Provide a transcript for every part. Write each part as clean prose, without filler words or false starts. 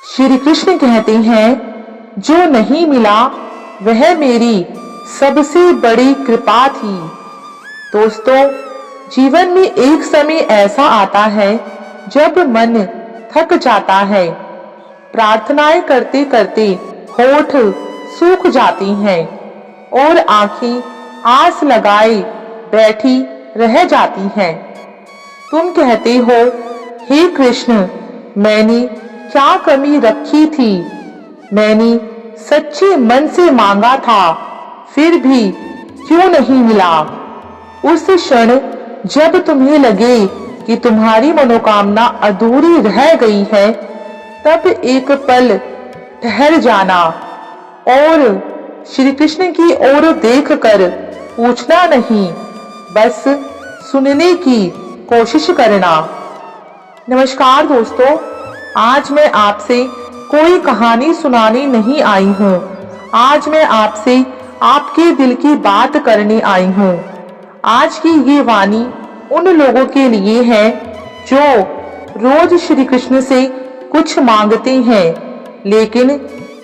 श्री कृष्ण कहते हैं, जो नहीं मिला वह मेरी सबसे बड़ी कृपा थी। दोस्तों, जीवन में एक समय ऐसा आता है जब मन थक जाता है। प्रार्थनाएं करते करते होठ सूख जाती हैं और आंखें आस लगाए बैठी रह जाती हैं। तुम कहते हो, हे कृष्ण, मैंने क्या कमी रखी थी? मैंने सच्चे मन से मांगा था, फिर भी क्यों नहीं मिला? उस क्षण जब तुम्हें लगे कि तुम्हारी मनोकामना अधूरी रह गई है, तब एक पल ठहर जाना और श्री कृष्ण की ओर देखकर पूछना नहीं, बस सुनने की कोशिश करना। नमस्कार दोस्तों, आज मैं आपसे कोई कहानी सुनाने नहीं आई हूँ। आज मैं आपसे आपके दिल की बात करने आई हूँ। आज की ये वाणी उन लोगों के लिए है जो रोज श्री कृष्ण से कुछ मांगते हैं, लेकिन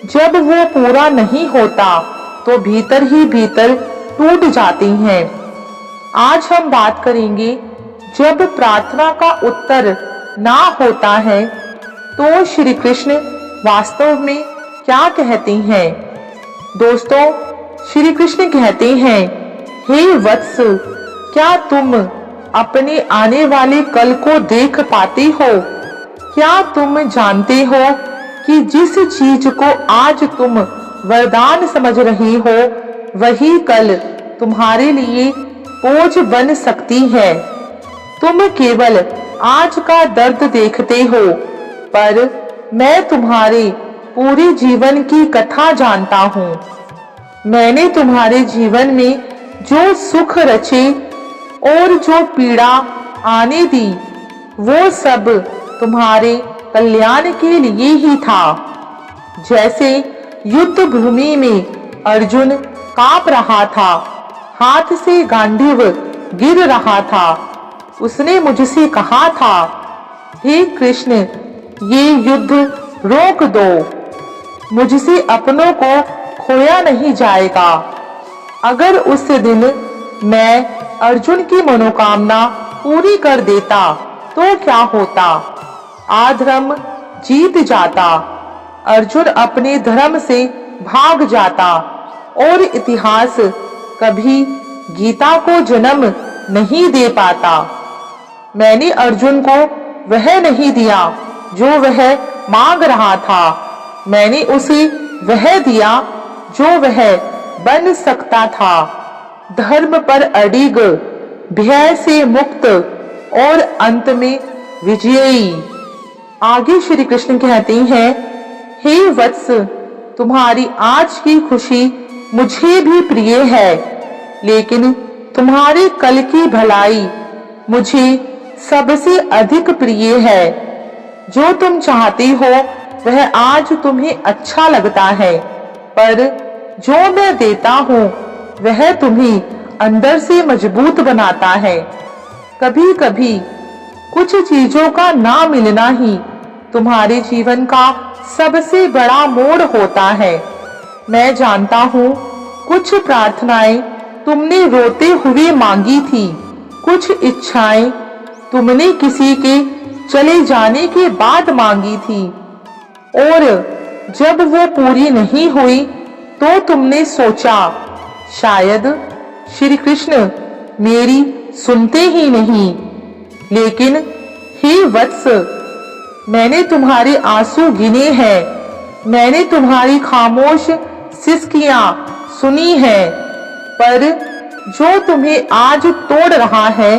जब वो पूरा नहीं होता तो भीतर ही भीतर टूट जाते हैं। आज हम बात करेंगे, जब प्रार्थना का उत्तर ना होता है तो श्री कृष्ण वास्तव में क्या कहते हैं। दोस्तों, श्री कृष्ण कहते हैं, हे वत्स, क्या तुम अपने आने वाले कल को देख पाते हो? क्या तुम जानते हो कि जिस चीज को आज तुम वरदान समझ रहे हो, वही कल तुम्हारे लिए बोझ बन सकती है। तुम केवल आज का दर्द देखते हो, पर मैं तुम्हारे पूरे जीवन की कथा जानता हूँ। मैंने तुम्हारे जीवन में जो सुख रचे और जो पीड़ा आने दी, वो सब तुम्हारे कल्याण के लिए ही था। जैसे युद्ध भूमि में अर्जुन कांप रहा था, हाथ से गांडीव गिर रहा था, उसने मुझसे कहा था, हे कृष्ण, ये युद्ध रोक दो, मुझसे अपनों को खोया नहीं जाएगा। अगर उस दिन मैं अर्जुन की मनोकामना पूरी कर देता तो क्या होता? अधर्म जीत जाता, अर्जुन अपने धर्म से भाग जाता और इतिहास कभी गीता को जन्म नहीं दे पाता। मैंने अर्जुन को वह नहीं दिया जो वह मांग रहा था, मैंने उसे वह दिया जो वह बन सकता था। धर्म पर अडिग, भय से मुक्त और अंत में विजयी। आगे श्री कृष्ण कहते हैं, हे वत्स, तुम्हारी आज की खुशी मुझे भी प्रिय है, लेकिन तुम्हारे कल की भलाई मुझे सबसे अधिक प्रिय है। जो तुम चाहती हो वह आज तुम्हें अच्छा लगता है, पर जो मैं देता हूँ वह तुम्हें अंदर से मजबूत बनाता है। कभी कभी कुछ चीजों का ना मिलना ही तुम्हारे जीवन का सबसे बड़ा मोड़ होता है। मैं जानता हूँ, कुछ प्रार्थनाएं तुमने रोते हुए मांगी थी, कुछ इच्छाएं तुमने किसी के चले जाने के बाद मांगी थी, और जब वो पूरी नहीं हुई तो तुमने सोचा, शायद श्री कृष्ण मेरी सुनते ही नहीं। लेकिन हे वत्स, मैंने तुम्हारे आंसू गिने हैं, मैंने तुम्हारी खामोश सिसकियां सुनी हैं, पर जो तुम्हें आज तोड़ रहा है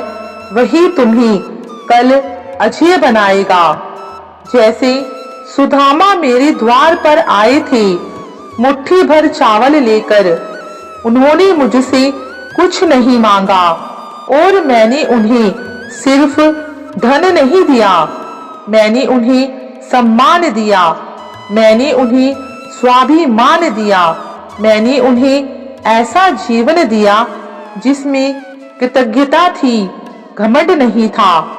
वही तुम्हें कल अजय बनाएगा। जैसे सुदामा मेरे द्वार पर आए थे, मुट्ठी भर चावल लेकर। उन्होंने मुझसे कुछ नहीं मांगा और मैंने उन्हें सिर्फ धन नहीं दिया, मैंने उन्हें सम्मान दिया, मैंने उन्हें स्वाभिमान दिया, मैंने उन्हें ऐसा जीवन दिया जिसमें कृतज्ञता थी, घमंड नहीं था।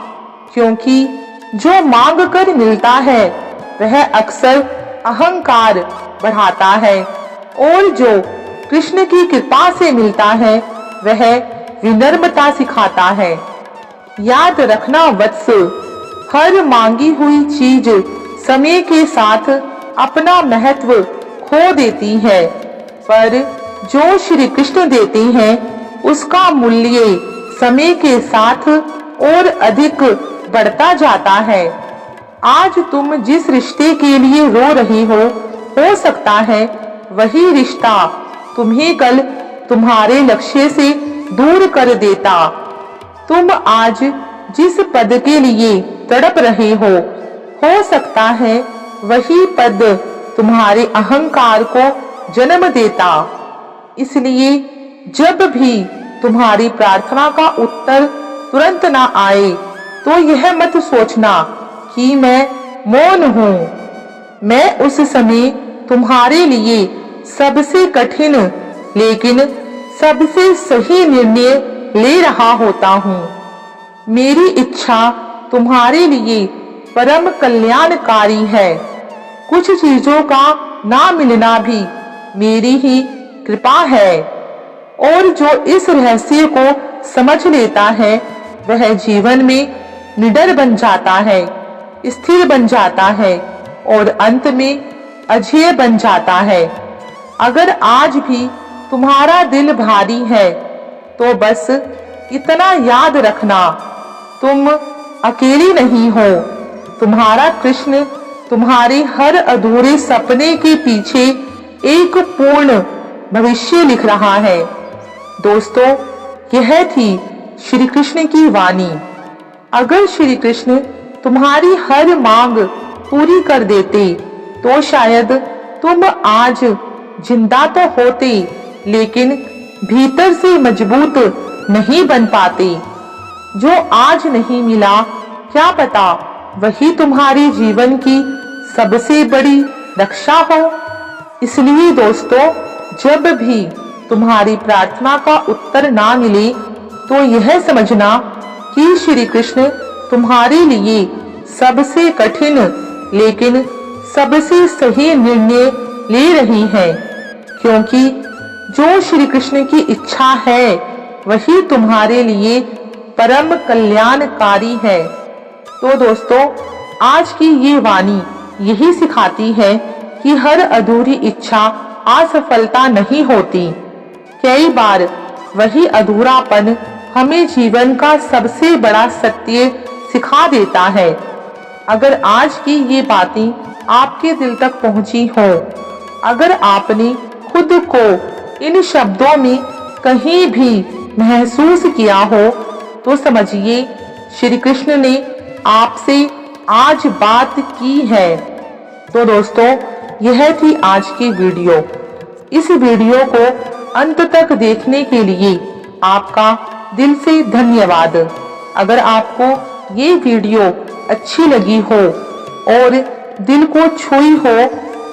क्योंकि जो मांग कर मिलता है वह अक्सर अहंकार बढ़ाता है, और जो कृष्ण की कृपा से मिलता है वह विनम्रता सिखाता है। याद रखना वत्स, हर मांगी हुई चीज समय के साथ अपना महत्व खो देती है, पर जो श्री कृष्ण देते हैं उसका मूल्य समय के साथ और अधिक बढ़ता जाता है। आज तुम जिस रिश्ते के लिए रो रही हो सकता है वही रिश्ता तुम्हें कल तुम्हारे लक्ष्य से दूर कर देता। तुम आज जिस पद के लिए तड़प रहे हो सकता है वही पद तुम्हारे अहंकार को जन्म देता। इसलिए जब भी तुम्हारी प्रार्थना का उत्तर तुरंत ना आए तो यह मत सोचना कि मैं मौन हूँ। मैं उस समय तुम्हारे लिए सबसे कठिन लेकिन सबसे सही निर्णय ले रहा होता हूँ। मेरी इच्छा तुम्हारे लिए परम कल्याणकारी है। कुछ चीजों का ना मिलना भी मेरी ही कृपा है, और जो इस रहस्य को समझ लेता है वह जीवन में निडर बन जाता है, स्थिर बन जाता है और अंत में अजेय बन जाता है। अगर आज भी तुम्हारा दिल भारी है तो बस इतना याद रखना, तुम अकेली नहीं हो। तुम्हारा कृष्ण तुम्हारे हर अधूरे सपने के पीछे एक पूर्ण भविष्य लिख रहा है। दोस्तों, यह थी श्री कृष्ण की वाणी। अगर श्री कृष्ण तुम्हारी हर मांग पूरी कर देते तो शायद तुम आज जिंदा तो होते लेकिन भीतर से मजबूत नहीं बन पाते। जो आज नहीं मिला क्या पता वही तुम्हारे जीवन की सबसे बड़ी रक्षा हो। इसलिए दोस्तों, जब भी तुम्हारी प्रार्थना का उत्तर ना मिले तो यह समझना कि श्री कृष्ण तुम्हारे लिए सबसे कठिन लेकिन सबसे सही निर्णय ले रही है, क्योंकि जो श्री कृष्ण की इच्छा है वही तुम्हारे लिए परम कल्याणकारी है। तो दोस्तों, आज की ये वाणी यही सिखाती है कि हर अधूरी इच्छा असफलता नहीं होती। कई बार वही अधूरापन हमें जीवन का सबसे बड़ा सत्य सिखा देता है। अगर आज की ये बातें आपके दिल तक पहुंची हो, अगर आपने खुद को इन शब्दों में कहीं भी महसूस किया हो तो समझिए श्री कृष्ण ने आपसे आज बात की है। तो दोस्तों, यह थी आज की वीडियो। इस वीडियो को अंत तक देखने के लिए आपका दिल से धन्यवाद। अगर आपको ये वीडियो अच्छी लगी हो और दिल को छुई हो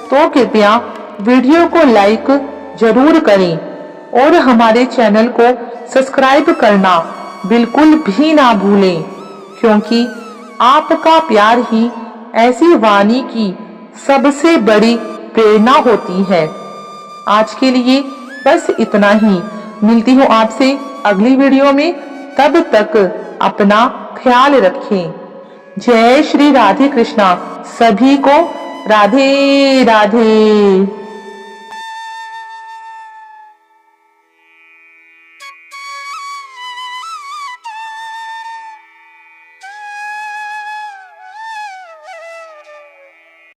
तो कृपया वीडियो को लाइक जरूर करें और हमारे चैनल को सब्सक्राइब करना बिल्कुल भी ना भूलें, क्योंकि आपका प्यार ही ऐसी वाणी की सबसे बड़ी प्रेरणा होती है। आज के लिए बस इतना ही। मिलती हूँ आपसे अगली वीडियो में। तब तक अपना ख्याल रखें। जय श्री राधे कृष्णा। सभी को राधे राधे।